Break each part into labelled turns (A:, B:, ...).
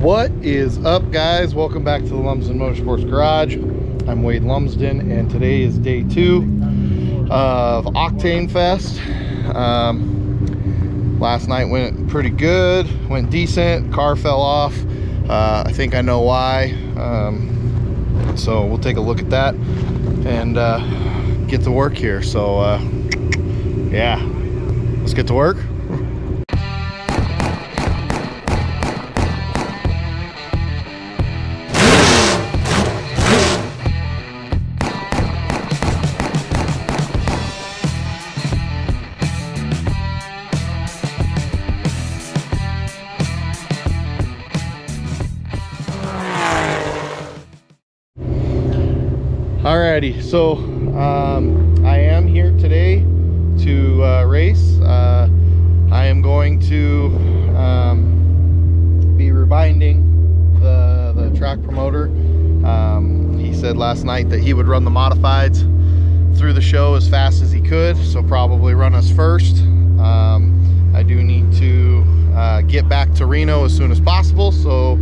A: What is up, guys? Welcome back to the Lumsden Motorsports Garage. I'm Wade Lumsden, and today is day 2 of Octane Fest. Last night went pretty good, went decent. Car fell off. I think I know why. So we'll take a look at that and get to work here. So yeah, let's get to work. Alrighty, so I am here today to race. I am going to be rebinding the track promoter. He said last night that he would run the modifieds through the show as fast as he could, so probably run us first. I do need to get back to Reno as soon as possible, so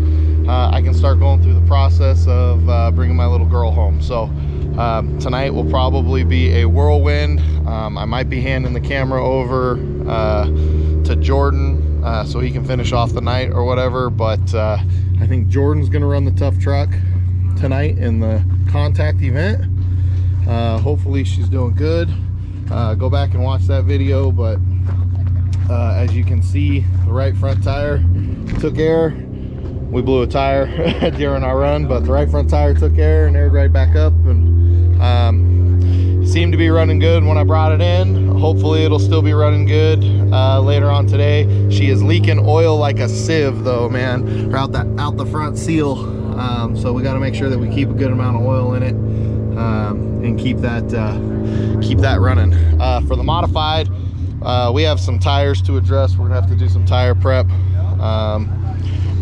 A: I can start going through the process of bringing my little girl home. So tonight will probably be a whirlwind. I might be handing the camera over to Jorden so he can finish off the night or whatever, but I think Jordan's gonna run the Tuff Truck tonight in the contact event. Hopefully she's doing good. Go back and watch that video, but as you can see, the right front tire took air. We blew a tire during our run, but the right front tire took air and aired right back up, and seemed to be running good when I brought it in. Hopefully it'll still be running good later on today. She is leaking oil like a sieve though, man, or out the front seal. So we got to make sure that we keep a good amount of oil in it and keep that running. For the modified, we have some tires to address. We're gonna have to do some tire prep.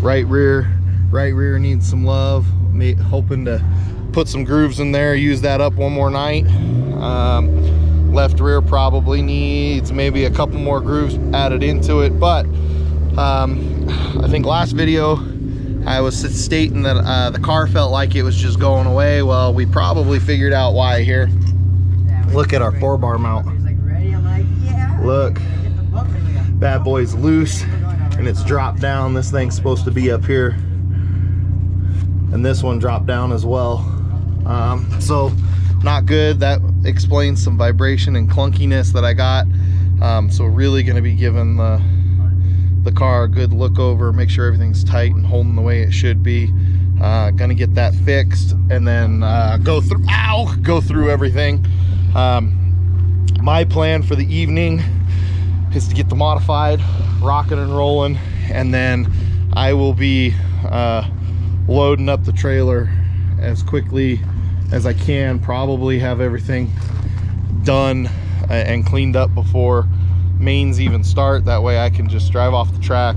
A: Right rear needs some love. Hoping to put some grooves in there, use that up one more night. Left rear probably needs maybe a couple more grooves added into it, but I think last video I was stating that the car felt like it was just going away. Well, we probably figured out why here. Look at our 4-bar mount. Look, bad boy's loose and it's dropped down. This thing's supposed to be up here, and this one dropped down as well. So not good. That explains some vibration and clunkiness that I got. So really going to be giving the car a good look over, make sure everything's tight and holding the way it should be. Gonna get that fixed and then go through everything. My plan for the evening is to get the modified rocking and rolling, and then I will be loading up the trailer as quickly as I can. Probably have everything done and cleaned up before mains even start. That way I can just drive off the track,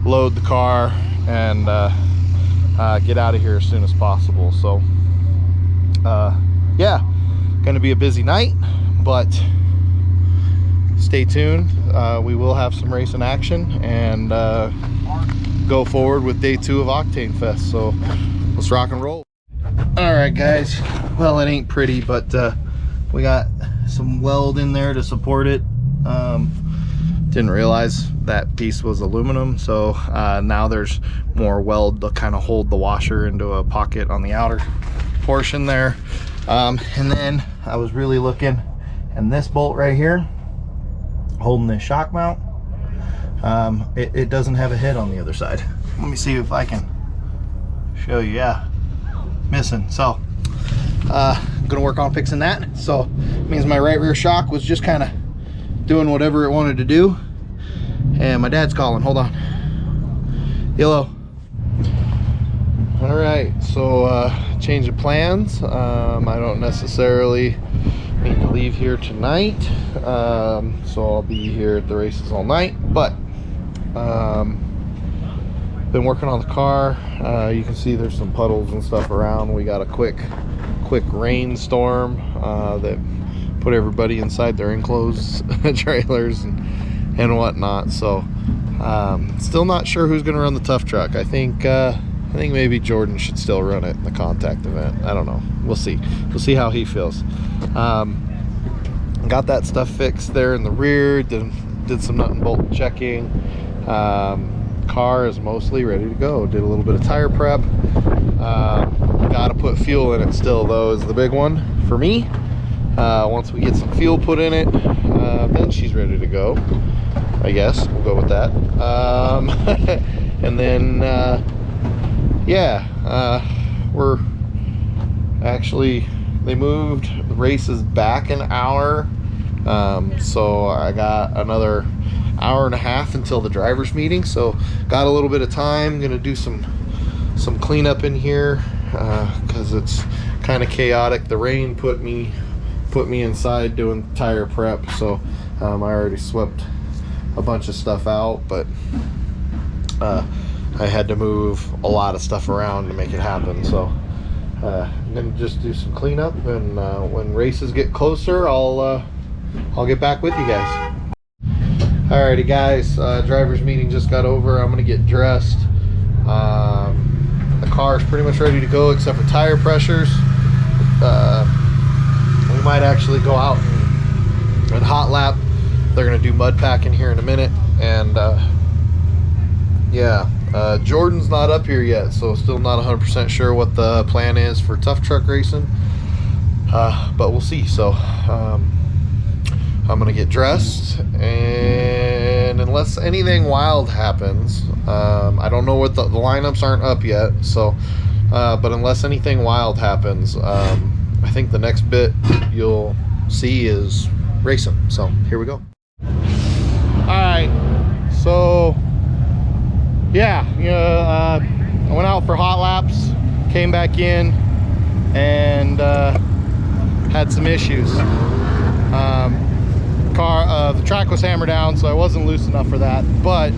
A: load the car, and get out of here as soon as possible. So yeah, gonna be a busy night, but stay tuned. We will have some racing action and go forward with day 2 of Octane Fest. So let's rock and roll. All right, guys, well, it ain't pretty, but we got some weld in there to support it. Didn't realize that piece was aluminum, so now there's more weld to kind of hold the washer into a pocket on the outer portion there. And then I was really looking, and this bolt right here holding this shock mount, it doesn't have a head on the other side. Let me see if I can show you. Yeah, missing. So gonna work on fixing that. So it means my right rear shock was just kind of doing whatever it wanted to do, and my dad's calling. Hold on. Hello. All right, so change of plans. I don't necessarily need to leave here tonight, so I'll be here at the races all night, but been working on the car. You can see there's some puddles and stuff around. We got a quick rainstorm that put everybody inside their enclosed trailers and whatnot. So
B: Still not sure who's going to run the Tuff Truck. I think maybe Jorden should still run it in the contact event. I don't know. We'll see. We'll see how he feels. Got that stuff fixed there in the rear. Did some nut and bolt checking. Car is mostly ready to go. Did a little bit of tire prep. Got to put fuel in it still, though, is the big one for me. Once we get some fuel put in it, then she's ready to go. I guess we'll go with that. And then we're actually, they moved the races back an hour, so I got another hour and a half until the drivers meeting, so got a little bit of time. Gonna do some cleanup in here because it's kind of chaotic. The rain put me inside doing tire prep, so I already swept a bunch of stuff out, but I had to move a lot of stuff around to make it happen. So I'm gonna just do some cleanup, and when races get closer, I'll get back with you guys. Alrighty guys, drivers meeting just got over. I'm gonna get dressed. The car is pretty much ready to go except for tire pressures. We might actually go out and hot lap. They're gonna do mud packing here in a minute, and Jordan's not up here yet, so still not 100% sure what the plan is for Tuff Truck racing, but we'll see. So I'm gonna get dressed, and unless anything wild happens, I don't know what the lineups aren't up yet, so but unless anything wild happens, I think the next bit you'll see is racing. So here we go. Alright, so yeah, I went out for hot laps, came back in, and had some issues. The track was hammered down, so I wasn't loose enough for that, but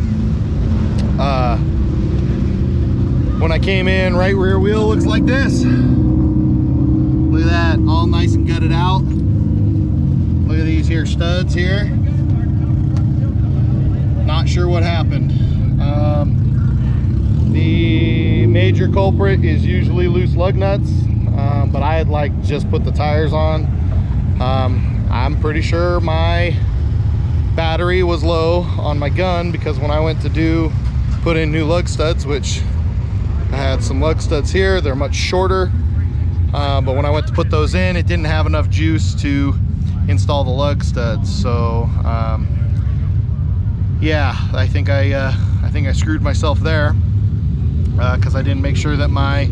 B: when I came in, right rear wheel looks like this. Look at that, all nice and gutted out. Look at these here studs here. Not sure what happened. The major culprit is usually loose lug nuts, but I had just put the tires on. I'm pretty sure my battery was low on my gun, because when I went to put in new lug studs, which I had some lug studs here, they're much shorter, but when I went to put those in, it didn't have enough juice to install the lug studs. So yeah, I think I screwed myself there, because I didn't make sure that my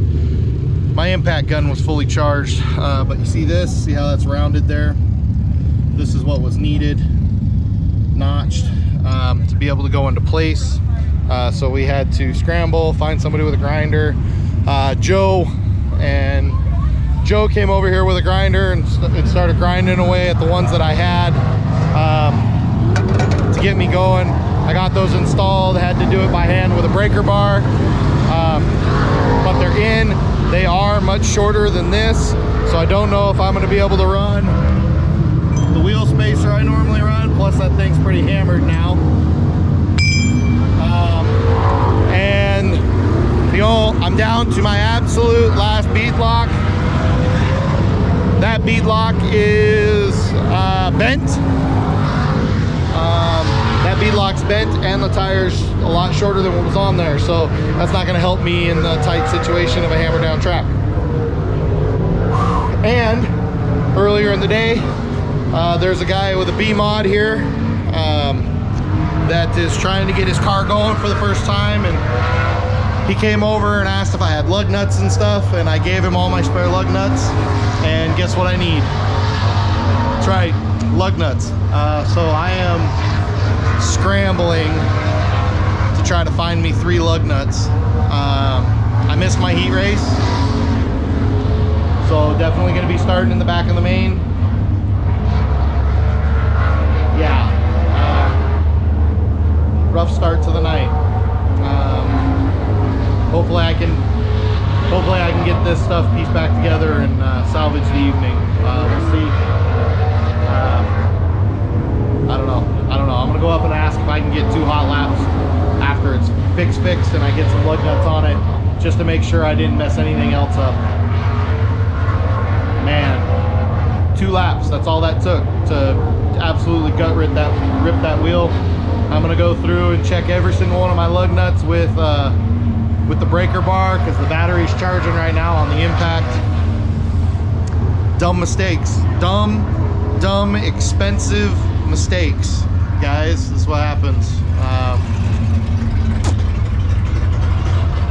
B: impact gun was fully charged. But you see this, see how that's rounded there? This is what was needed, notched, to be able to go into place. So we had to scramble, find somebody with a grinder. Joe came over here with a grinder and started grinding away at the ones that I had to get me going. I got those installed, had to do it by hand with a breaker bar, but they're in. They are much shorter than this, so I don't know if I'm going to be able to run the wheel spacer I normally run, plus that thing's pretty hammered now. And I'm down to my absolute last bead lock. That bead lock is bent. That bead lock's bent, and the tire's a lot shorter than what was on there, so that's not going to help me in the tight situation of a hammer down track. And earlier in the day, there's a guy with a B mod here that is trying to get his car going for the first time, and he came over and asked if I had lug nuts and stuff, and I gave him all my spare lug nuts, and guess what I need? That's right, lug nuts. So I am scrambling to try to find me 3 lug nuts. I missed my heat race, so definitely going to be starting in the back of the main. Yeah, rough start to the night. Hopefully I can get this stuff pieced back together and salvage the evening. We'll see. I don't know. I'm gonna go up and ask if I can get 2 hot laps
A: after it's fixed and I get some lug nuts on it, just to make sure I didn't mess anything else up. Man, 2 laps, that's all that took to absolutely gut rip that wheel. I'm gonna go through and check every single one of my lug nuts with the breaker bar, because the battery's charging right now on the impact. Dumb mistakes, dumb expensive mistakes, guys. This is what happens.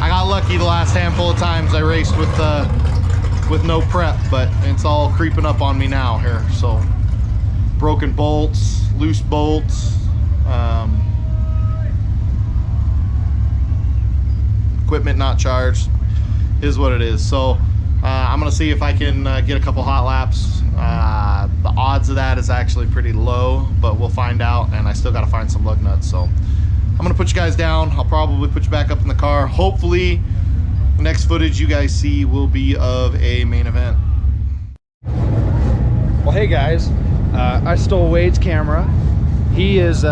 A: I got lucky the last handful of times I raced with no prep, but it's all creeping up on me now here. So broken bolts, loose bolts, equipment not charged is what it is. So I'm gonna see if I can get a couple hot laps. The odds of that is actually pretty low, but we'll find out, and I still got to find some lug nuts. So I'm gonna put you guys down. I'll probably put you back up in the car. Hopefully the next footage you guys see will be of a main event.
C: Well, hey guys, I stole Wade's camera. He is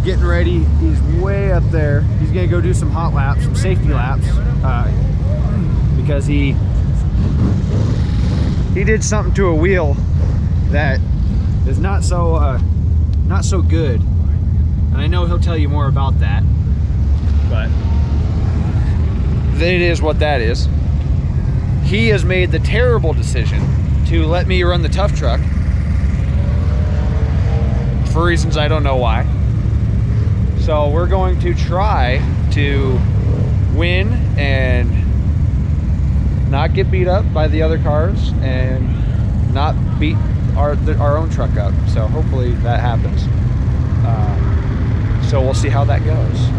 C: getting ready. He's way up there. He's gonna go do some hot laps, some safety laps, because he did something to a wheel that is not so good, and I know he'll tell you more about that, but it is what that is. He has made the terrible decision to let me run the Tuff Truck for reasons I don't know why. So we're going to try to win and not get beat up by the other cars and not beat our own truck up. So hopefully that happens. So we'll see how that goes.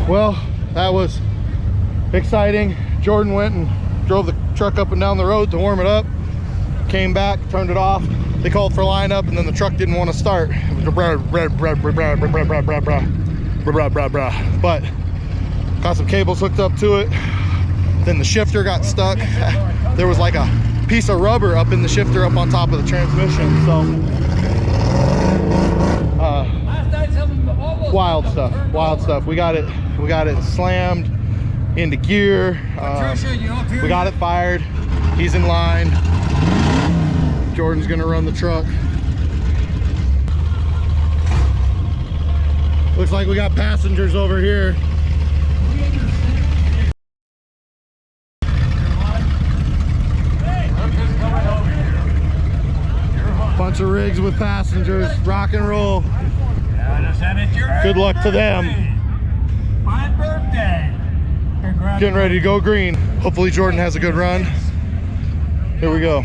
A: Well, that was exciting. Jorden went and drove the truck up and down the road to warm it up, came back, turned it off. They called for lineup, and then the truck didn't want to start. It was but got some cables hooked up to it. Then the shifter got stuck. There was like a piece of rubber up in the shifter up on top of the transmission. So wild stuff. We got it slammed into gear. We got it fired. He's in line. Jordan's gonna run the truck. Looks like we got passengers over here. Bunch of rigs with passengers, rock and roll. Good luck to them.
D: My birthday.
A: Getting ready to go green. Hopefully Jorden has a good run. Here we go.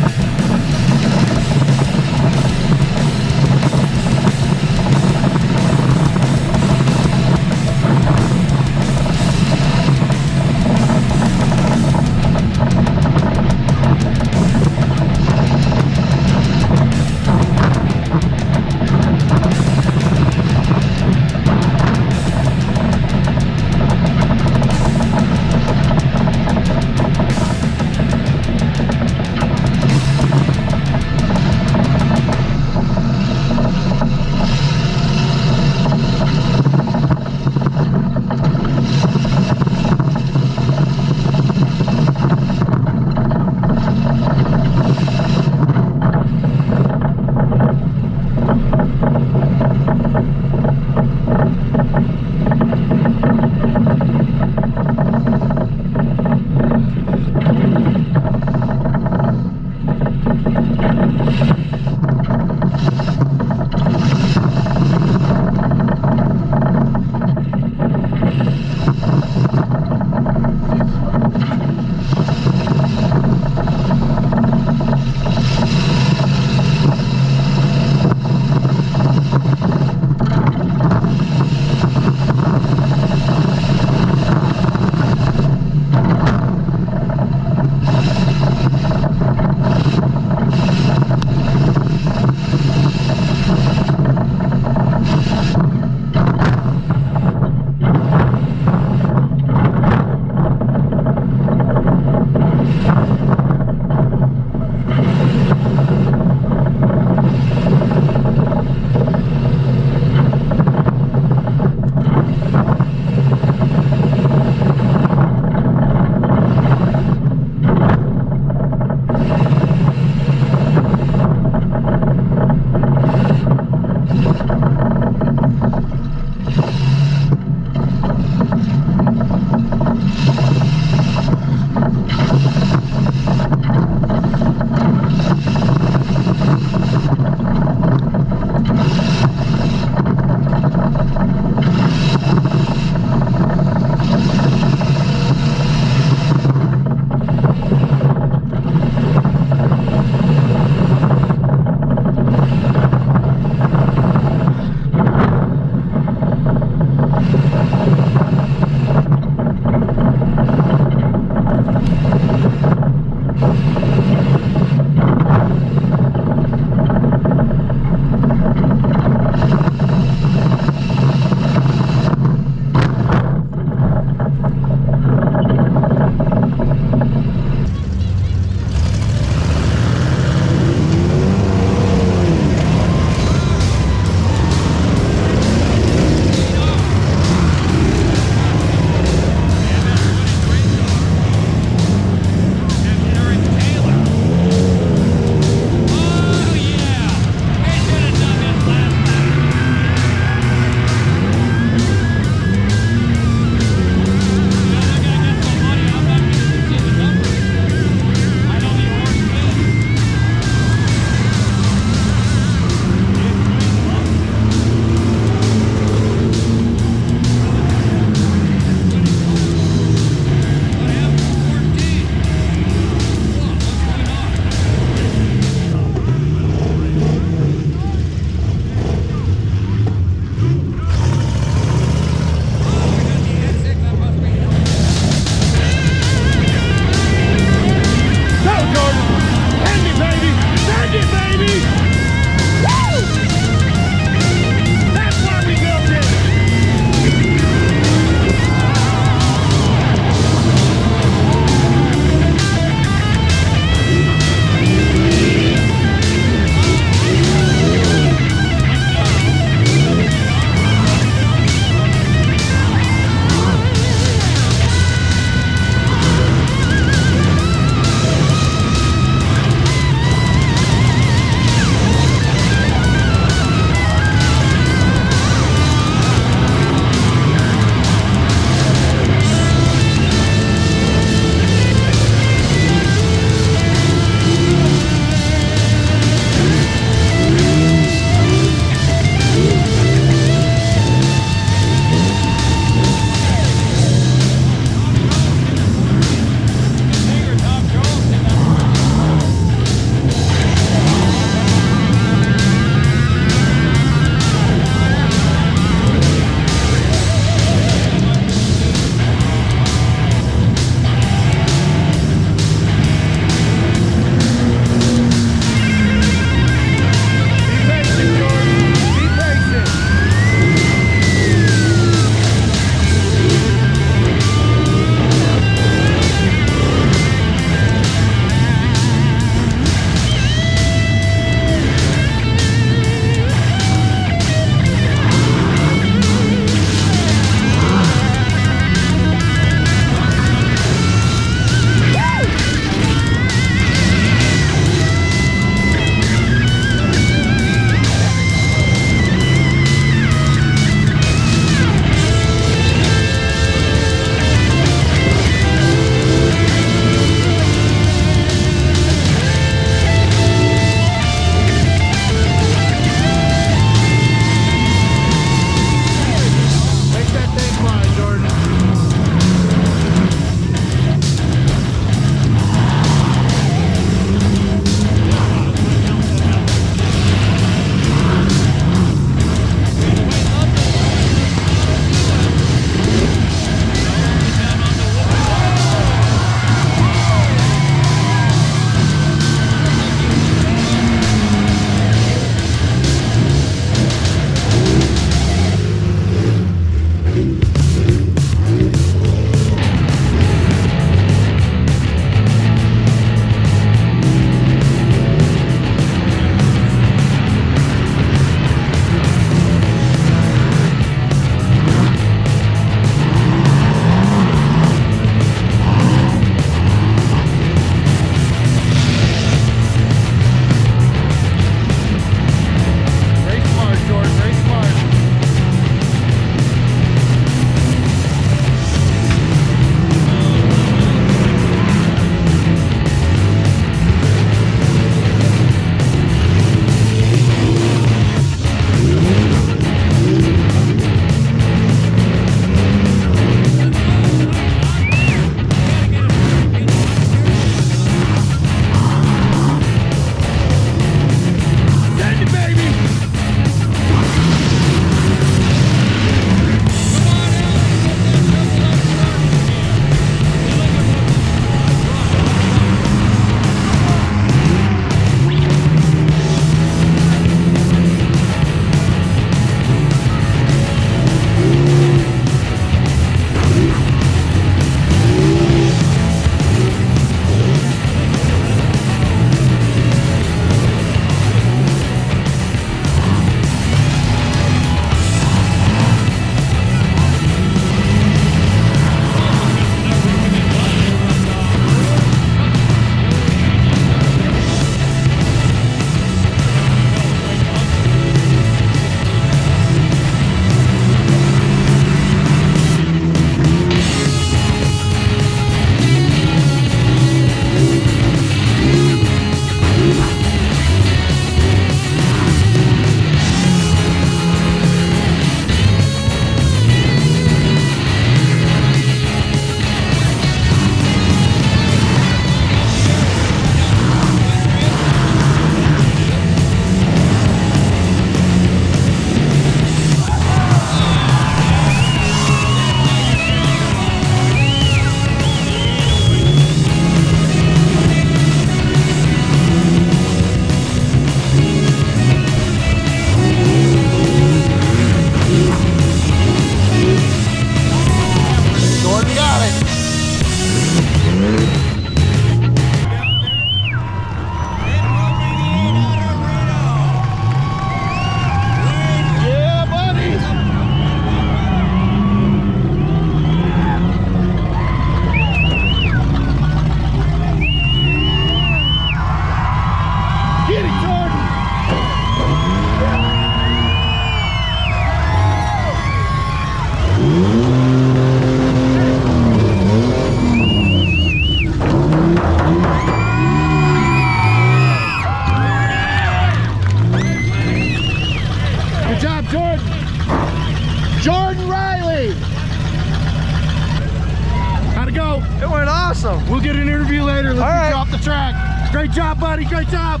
C: It went awesome.
A: We'll get an interview later. Let's
C: All right.
A: drop the track. Great job, buddy. Great job.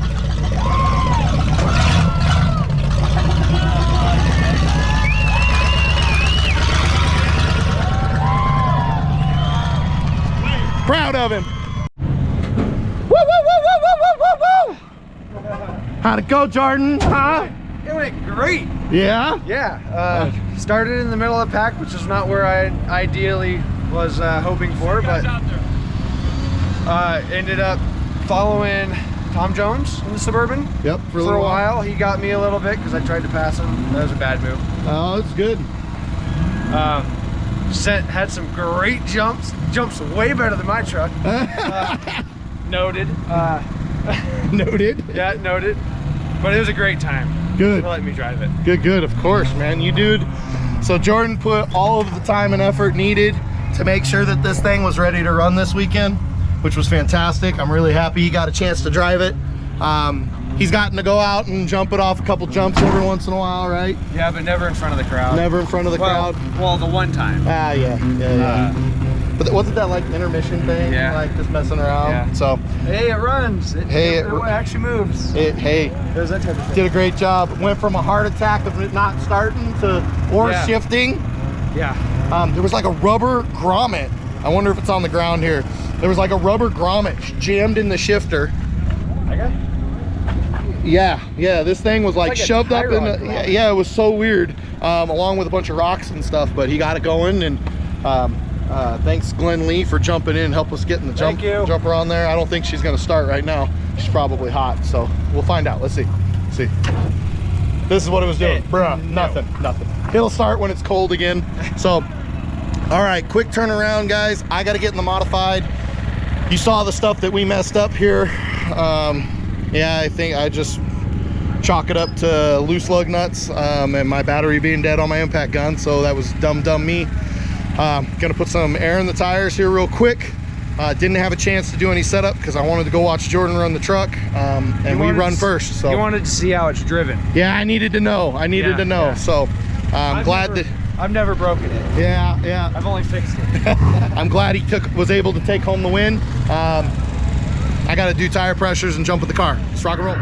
A: Proud of him. Woo, woo, woo, woo, woo, woo, woo, woo. How'd it go, Jorden? Huh?
C: It went great.
A: Yeah?
C: Yeah. Started in the middle of the pack, which is not where I ideally was hoping for, but ended up following Tom Jones in the Suburban.
A: Yep.
C: For a while. He got me a little bit because I tried to pass him. That was a bad move.
A: Oh, it's good.
C: Had some great jumps way better than my truck. Noted.
A: Noted.
C: Yeah, noted. But it was a great time.
A: Good.
C: For letting me drive it.
A: Good, of course, man. You dude. So Jorden put all of the time and effort needed to make sure that this thing was ready to run this weekend, which was fantastic. I'm really happy he got a chance to drive it. He's gotten to go out and jump it off a couple jumps every once in a while, right?
C: Yeah, but never in front of the crowd.
A: Never in front of the crowd.
C: Well, the one time.
A: Ah, yeah. But wasn't that like intermission thing?
C: Yeah.
A: Like just messing around.
C: Yeah.
A: So
C: Hey, it runs. It actually moves.
A: hey,
C: There's that type of thing.
A: did a great job. Went from a heart attack of it not starting to shifting.
C: Yeah.
A: There was like a rubber grommet. I wonder if it's on the ground here. There was like a rubber grommet jammed in the shifter.
C: I got.
A: Yeah, this thing was like
C: It's like a
A: shoved up in
C: tie
A: the,
C: rod
A: yeah, it was so weird, along with a bunch of rocks and stuff, but he got it going, and thanks Glenn Lee for jumping in and help us get in the jumper on there. I don't think she's gonna start right now. She's probably hot, so we'll find out. Let's see. This is what it was doing. Bruh, nothing. It'll start when it's cold again. So, all right, quick turnaround, guys. I gotta get in the modified. You saw the stuff that we messed up here. Yeah, I think I just chalk it up to loose lug nuts and my battery being dead on my impact gun, so that was dumb me. Gonna put some air in the tires here real quick. Didn't have a chance to do any setup because I wanted to go watch Jorden run the truck, and we run first. So
C: you wanted to see how it's driven.
A: yeah, I needed to know.
C: Yeah.
A: So I'm glad that
C: I've never broken it.
A: yeah.
C: I've only fixed it.
A: I'm glad he was able to take home the win. I got to do tire pressures and jump with the car. Let's rock and roll.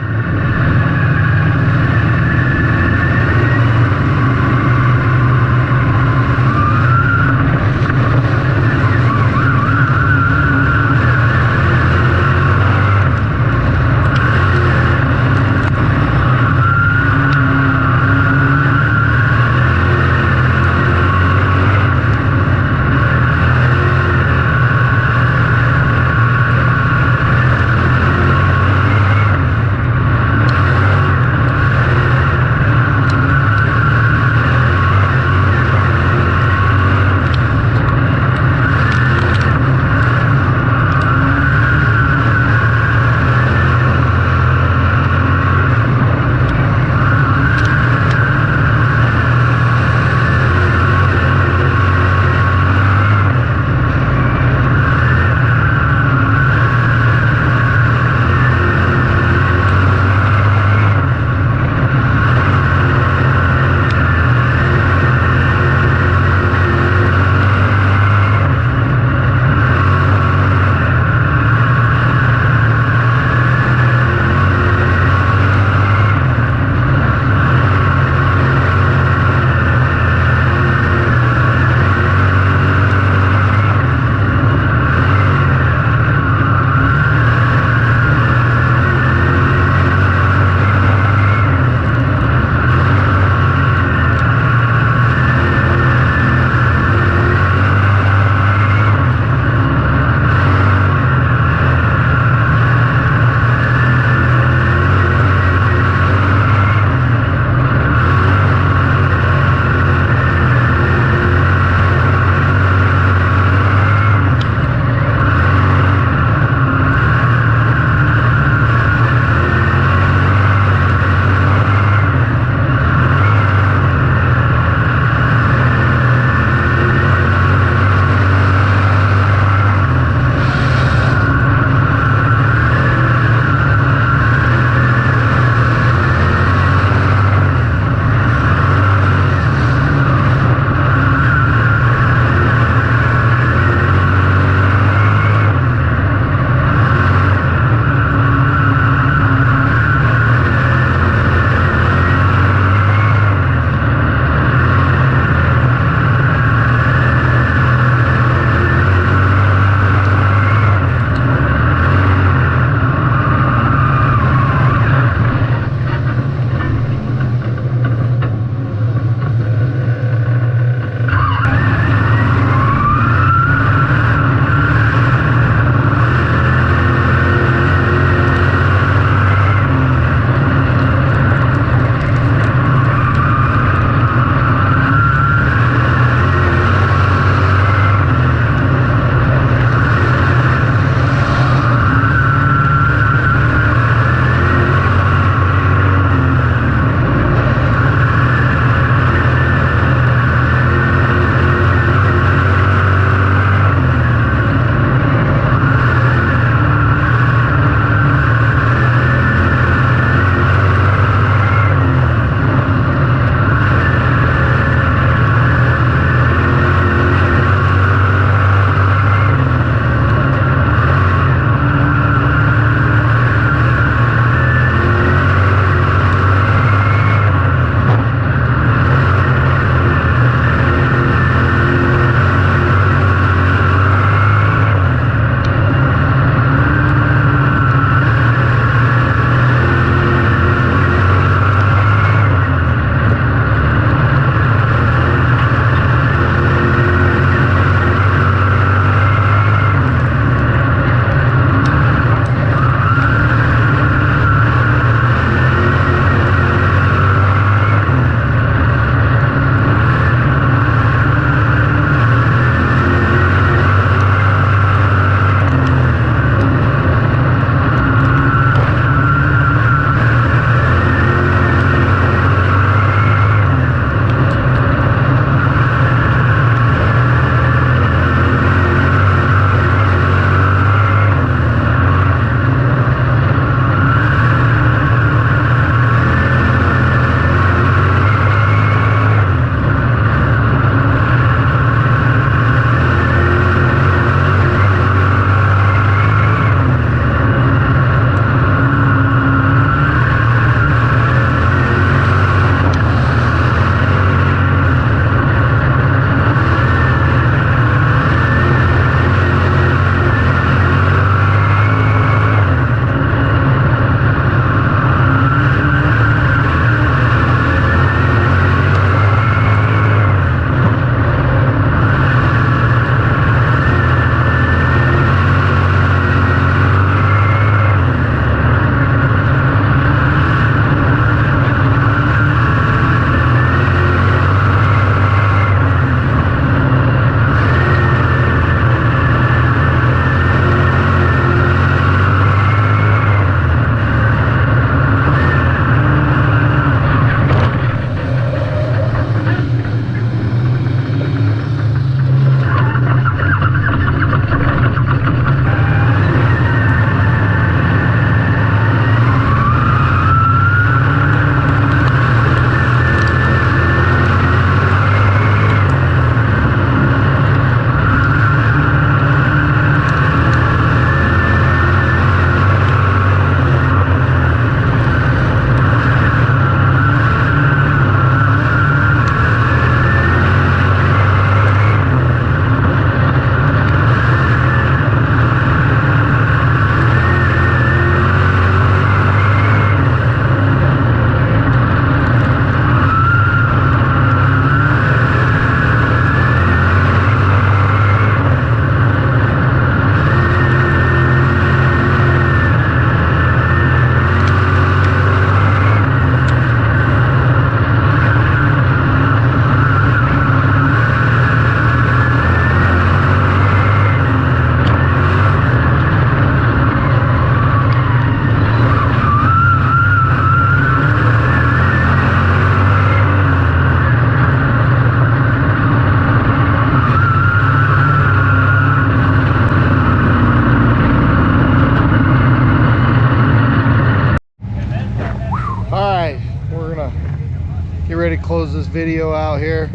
A: close this video out here.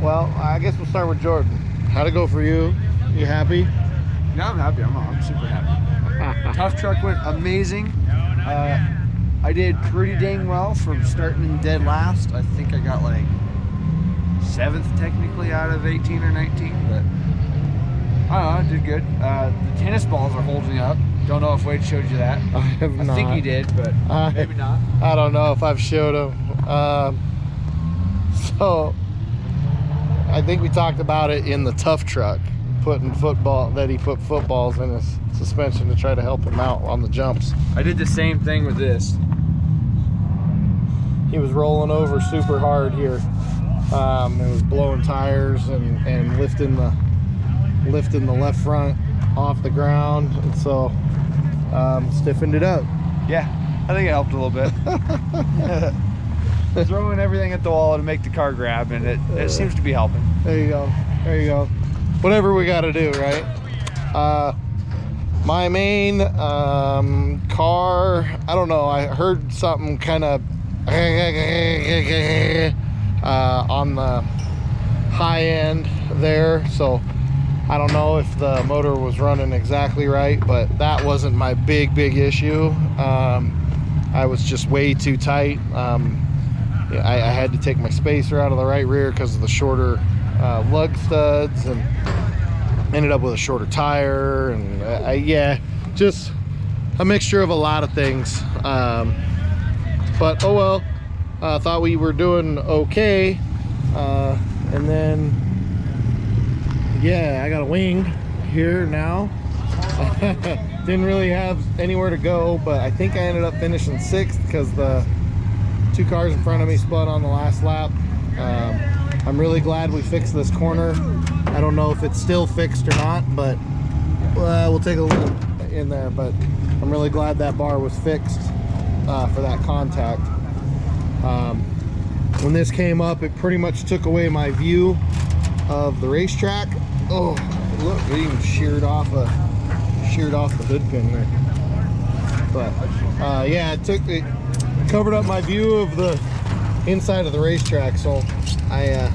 A: Well, I guess we'll start with Jorden. How'd it go for you? You happy?
C: Yeah, I'm happy. I'm super happy. Tuff Truck went amazing. I did pretty dang well from starting in dead last. I think I got like 7th technically out of 18 or 19, but I don't know, I did good. The tennis balls are holding up. Don't know if Wade showed you that.
A: I have not.
C: I think he did, but maybe not.
A: I don't know if I've showed him. So I think we talked about it in the Tuff Truck, he put footballs in his suspension to try to help him out on the jumps.
C: I did the same thing with this.
A: He was rolling over super hard here. It was blowing tires and lifting the left front off the ground, and so stiffened it up.
C: Yeah, I think it helped a little bit. Throwing everything at the wall to make the car grab, and it seems to be helping.
A: There you go. There you go. Whatever we got to do, right? My main car, I don't know. I heard something kind of on the high end there, so I don't know if the motor was running exactly right, but that wasn't my big issue. I was just way too tight. I had to take my spacer out of the right rear because of the shorter lug studs, and ended up with a shorter tire, and yeah, just a mixture of a lot of things. But oh well. Thought we were doing okay, and then yeah, I got a wing here now. Didn't really have anywhere to go, but I think I ended up finishing 6th because the 2 cars in front of me spun on the last lap. I'm really glad we fixed this corner. I don't know if it's still fixed or not, but we'll take a look in there. But I'm really glad that bar was fixed for that contact. When this came up, it pretty much took away my view of the racetrack. Oh, look, it even sheared off the hood pin there. But yeah, it covered up my view of the inside of the racetrack, so I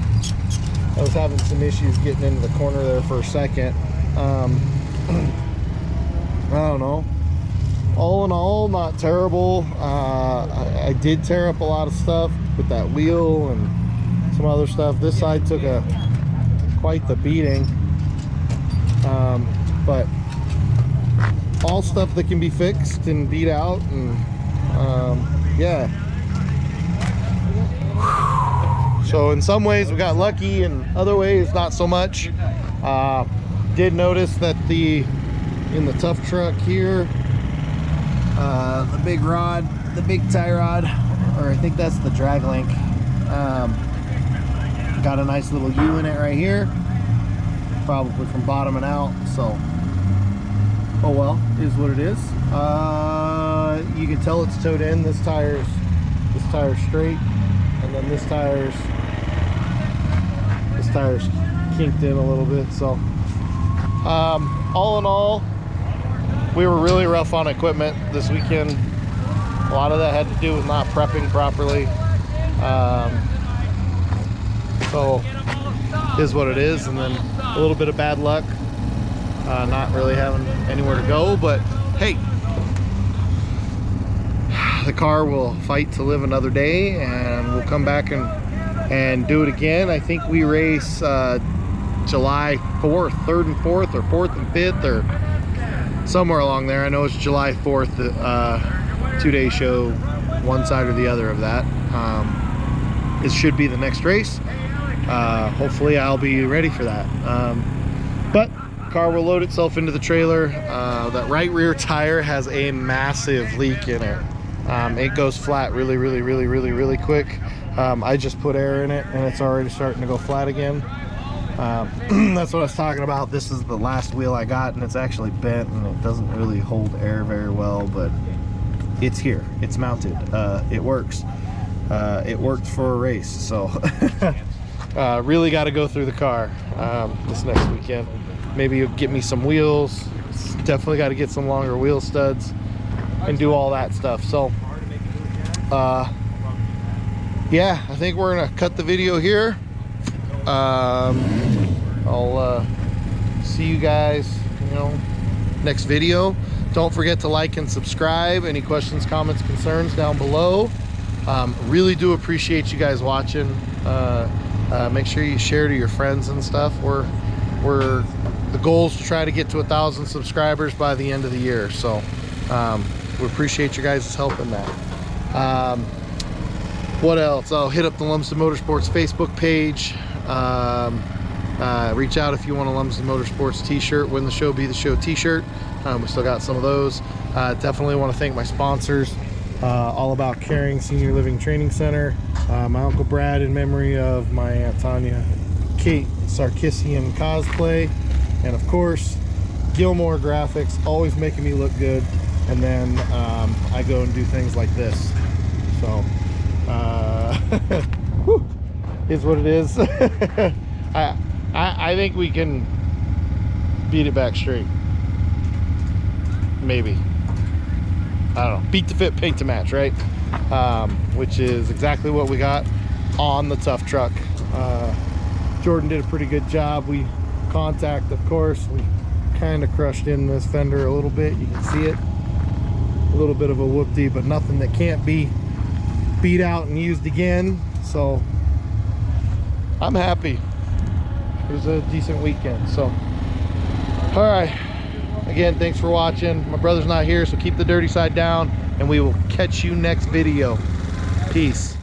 A: was having some issues getting into the corner there for a second. I don't know. All in all, not terrible. I did tear up a lot of stuff with that wheel and some other stuff. This side took quite the beating, but all stuff that can be fixed and beat out, and yeah. So in some ways we got lucky, and other ways not so much. Did notice that in the Tuff Truck here, the big rod, the big tie rod, or I think that's the drag link, got a nice little U in it right here, probably from bottoming out. So oh well, is what it is. You can tell it's towed in. This tire's straight, and then this tire's kinked in a little bit. So all in all, we were really rough on equipment this weekend. A lot of that had to do with not prepping properly. So is what it is. And then a little bit of bad luck, not really having anywhere to go, but hey, the car will fight to live another day, and we'll come back and do it again. I think we race July 4th, 3rd and 4th, or 4th and 5th, or somewhere along there. I know it's July 4th, 2-day show, one side or the other of that. It should be the next race. Hopefully I'll be ready for that. But car will load itself into the trailer. That right rear tire has a massive leak in it. It goes flat really quick. I just put air in it, and it's already starting to go flat again. That's what I was talking about. This is the last wheel I got, and it's actually bent, and it doesn't really hold air very well, but it's here, it's mounted, it works. It worked for a race, so really got to go through the car this next weekend. Maybe you'll get me some wheels. Definitely got to get some longer wheel studs and do all that stuff. So
B: yeah, I think we're gonna cut the video here. I'll see you guys, you know, next video. Don't forget to like and subscribe. Any questions, comments, concerns down below. Really do appreciate you guys watching. Make sure you share to your friends and stuff. The goal is to try to get to 1,000 subscribers by the end of the year. So we appreciate you guys' help in that. What else? I'll hit up the Lumsden Motorsports Facebook page. Reach out if you want a Lumsden Motorsports t-shirt. Win the show, be the show t-shirt. We still got some of those. Definitely want to thank my sponsors. All About Caring Senior Living Training Center, my Uncle Brad in memory of my Aunt Tanya, Kate Sarkissian Cosplay, and of course Gilmore Graphics, always making me look good. And then I go and do things like this. So whew, is what it is. I think we can beat it back straight. Maybe. I don't know. Beat to fit, paint to match, right? Which is exactly what we got on the Tuff Truck. Jorden did a pretty good job. We contact, of course. We kind of crushed in this fender a little bit. You can see it. A little bit of a whoop-dee, but nothing that can't be beat out and used again. So I'm happy. It was a decent weekend. So all right, again, thanks for watching. My brother's not here, so keep the dirty side down, and we will catch you next video. Peace.